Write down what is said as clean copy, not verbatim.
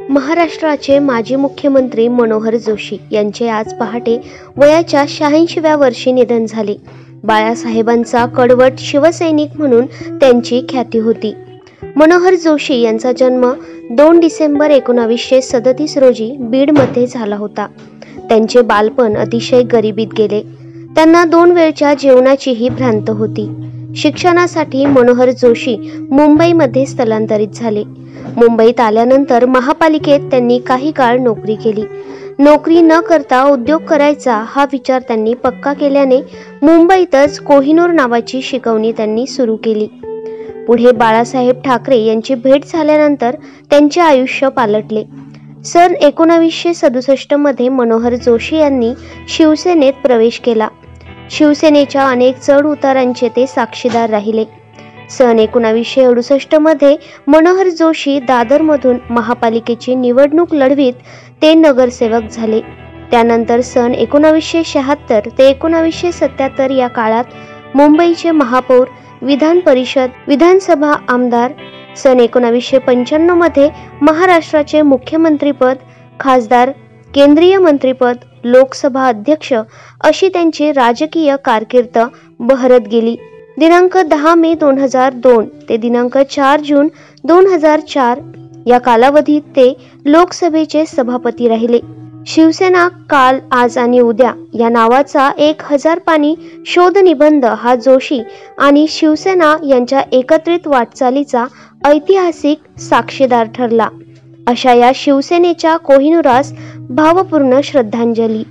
महाराष्ट्राचे माजी मुख्यमंत्री मनोहर जोशी यांचे आज पहाटे वयाच्या 86व्या वर्षी निधन झाले। बाळासाहेबांचा कडवट शिवसैनिक म्हणून त्यांची ख्याती होती। मनोहर जोशी यांचा जन्म 2 डिसेंबर 1937 रोजी बीडमध्ये झाला होता। त्यांचे बालपण अतिशय गरिबीत गेले। त्यांना 2 वेळच्या जेवणाचीही भ्रांत होती। शिक्षणासाठी मनोहर जोशी मुंबईमध्ये स्थलांतरित झाले। मुंबईत आल्यानंतर महापालिकेत त्यांनी काही काळ नोकरी केली। नोकरी न करता उद्योग करायचा हा विचार त्यांनी पक्का केल्याने मुंबईतच कोहिनूर नावाची शिकवणी त्यांनी सुरू केली। पुढे बाळासाहेब ठाकरे यांची भेट झाल्यानंतर त्यांचे आयुष्य पालटले। सन 1967 मध्ये मनोहर जोशी यांनी शिवसेनेत प्रवेश केला। शिवसेनेच्या अनेक चढ उतारांचे ते साक्षीदार राहिले। सन 1968 मध्ये मनोहर जोशी दादरमधून महापालिकेची निवडणूक लढवीत ते नगरसेवक झाले। त्यानंतर सन 1976 ते 1977 या काळात मुंबईचे महापौर, विधान परिषद, विधानसभा आमदार, सन 1995 मध्ये महाराष्ट्राचे मुख्यमंत्रीपद, खासदार, केंद्रीय मंत्रीपद, लोकसभा अध्यक्ष अशी त्यांची राजकीय कारकीर्द बहरत गेली। दिनांक 10 मे 2002 ते दिनांक 4 जून 2004 या कालावधीत ते लोकसभेचे सभापती राहिले। शिवसेना काल, आज आणि उद्या या नावाचा 1000 पानी शोध निबंध हा जोशी आणि शिवसेना यांच्या एकत्रित वाटचालीचा ऐतिहासिक साक्षीदार ठरला। अशा या शिवसेनेच्या कोहिनुरास भावपूर्ण श्रद्धांजली।